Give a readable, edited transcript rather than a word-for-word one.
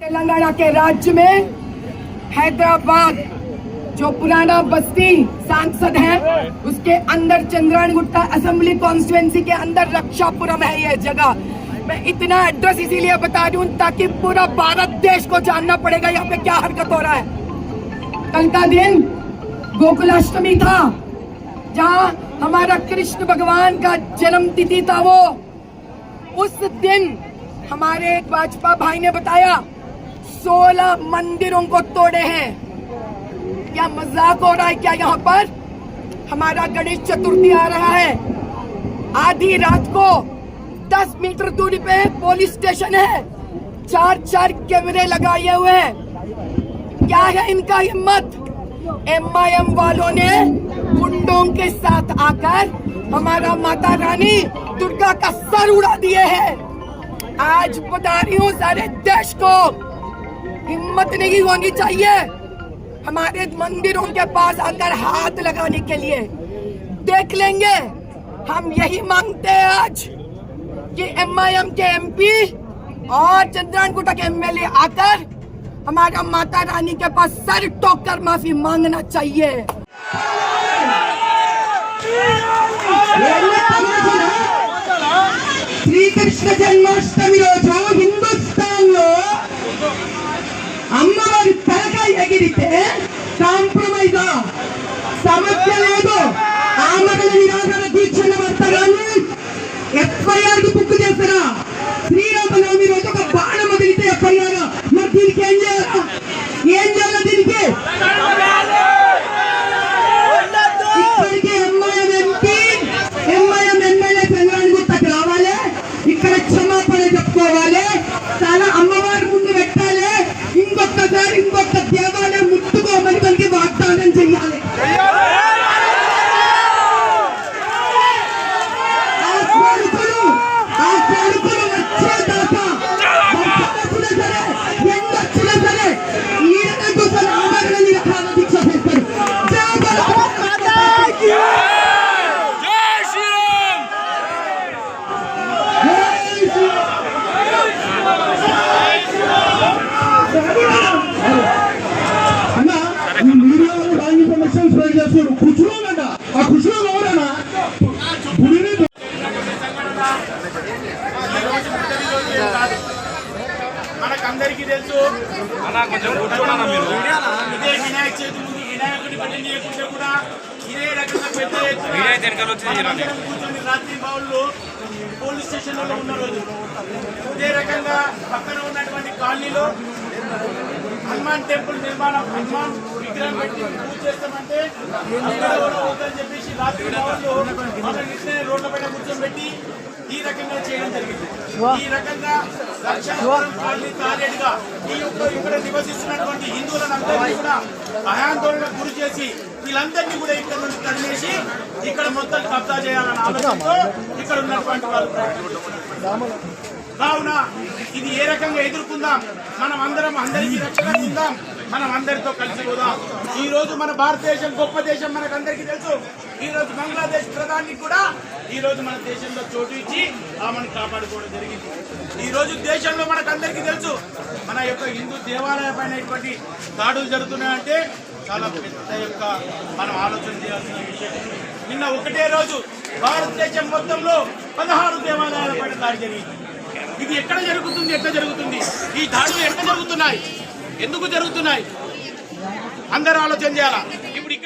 तेलंगाना के राज्य में हैदराबाद जो पुराना बस्ती सांसद है उसके अंदर चंद्रायणगुट्टा असेंबली कॉन्स्टिट्यूएंसी के अंदर रक्षापुरम है ये जगह। मैं इतना एड्रेस इसीलिए बता रही हूँ ताकि पूरा भारत देश को जानना पड़ेगा यहाँ पे क्या हरकत हो रहा है। कल का दिन गोकुलाष्टमी था जहाँ हमारा कृष्ण भगवान का जन्म तिथि था। वो उस दिन हमारे एक भाजपा भाई ने बताया 16 मंदिरों को तोड़े हैं। क्या मजाक हो रहा है क्या? यहाँ पर हमारा गणेश चतुर्थी आ रहा है, आधी रात को 10 मीटर दूरी पे पुलिस स्टेशन है, 4 कैमरे लगाए हुए हैं। क्या है इनका हिम्मत? MIM वालों ने गुंडों के साथ आकर हमारा माता रानी दुर्गा का सर उड़ा दिए हैं। आज बता रही हूँ सारे देश को, हिम्मत नहीं होनी चाहिए हमारे मंदिरों के पास आकर हाथ लगाने के लिए। देख लेंगे, हम यही मांगते हैं आज कि MIM के MP और चंद्रायणगुट्टा के MLA आकर हमारा माता रानी के पास सर ठोक कर माफी मांगना चाहिए। శ్రీకృష్ణ జన్మాష్టమి రోజు హిందుస్థాన్లో అమ్మవారి తలకాయ ఎగిరితే కాంప్రమైజ్ సమస్య లేదు. ఆమరణ నిరాహార దీక్షల భర్త గాని FIR కి బుక్ చేస్తారా? శ్రీరామనవమి రోజు ఒక బాణం వదిలితే FIR. మరి దీనికి ఏం చేయాలి? దీనికి ఇక్కడికి MIM MP MIM MLA చంద్రాయణగుట్టకు రావాలి, ఇక్కడ క్షమాపణ చెప్పుకోవాలి, తల అమ్మవారి ముందు పెట్టాలి, ఇంకొకసారి ఇంకొక దేవాలయం ముట్టుకోమని మనకి వాగ్దానం చెయ్యాలి. ఆ కొడుకులు వచ్చేదాకా వచ్చినా సరే ఎందొచ్చినా సరే ఈయన కోసం ఆమరణ నిరాహార దీక్ష చేస్తారు. మనకందరికీ తెలుసు కొంచెం కూర్చోండి మీరు. ఇదే వినాయక చవితి ముందు వినాయకుడి పట్టి చేయకుంటే కూడా ఇదే రకంగా పెద్ద ఎత్తున కూర్చొని రాత్రి బావుల్లో పోలీస్ స్టేషన్లలో ఉన్న రోజు ఇదే రకంగా పక్కన ఉన్నటువంటి కాలనీలో హనుమాన్ టెంపుల్ నిర్మాణం, హనుమాన్ విగ్రహం పెట్టి పూజ చేస్తామంటే అవుతుందని చెప్పేసి రాత్రి బావుల్లో మన నిన్నే రోడ్ల పైన కూర్చోబెట్టి ఈ రకంగా చేయడం జరిగింది. ఈ రకంగా తారేడుగా ఇక్కడ నివసిస్తున్నటువంటి హిందువులందరినీ కూడా భయాందోళనకు గురి చేసి వీళ్ళందరినీ కూడా ఇక్కడ నుండి తరిమేసి ఇక్కడ మొత్తం కబ్జా చేయాలని ఆలోచనతో ఇక్కడ ఉన్నటువంటి వాళ్ళు కావున ఇది ఏ రకంగా ఎదుర్కొందాం, మనం అందరికీ రక్షణ ఉందాం, మనం అందరితో కలిసి పోదాం. ఈ రోజు మన భారతదేశం గొప్ప దేశం, మనకు అందరికీ తెలుసు. ఈ రోజు బంగ్లాదేశ్ ప్రధాని కూడా ఈ రోజు మన దేశంలో చోటు ఇచ్చి ఆమెను కాపాడుకోవడం జరిగింది. ఈ రోజు దేశంలో మనకు అందరికీ తెలుసు మన యొక్క హిందూ దేవాలయాలపైన ఇటువంటి దాడులు జరుగుతున్నాయంటే చాలా పెద్ద మనం ఆలోచన చేయాల్సిన విషయం. నిన్న ఒకటే రోజు భారతదేశం మొత్తంలో 16 దేవాలయాలపైన దాడి జరిగింది. ఇది ఎక్కడ జరుగుతుంది? ఎట్లా జరుగుతుంది? ఈ దాడులు ఎట్లా జరుగుతున్నాయి? ఎందుకు జరుగుతున్నాయి? అందరూ ఆలోచన చేయాలా. ఇప్పుడు ఇక్కడ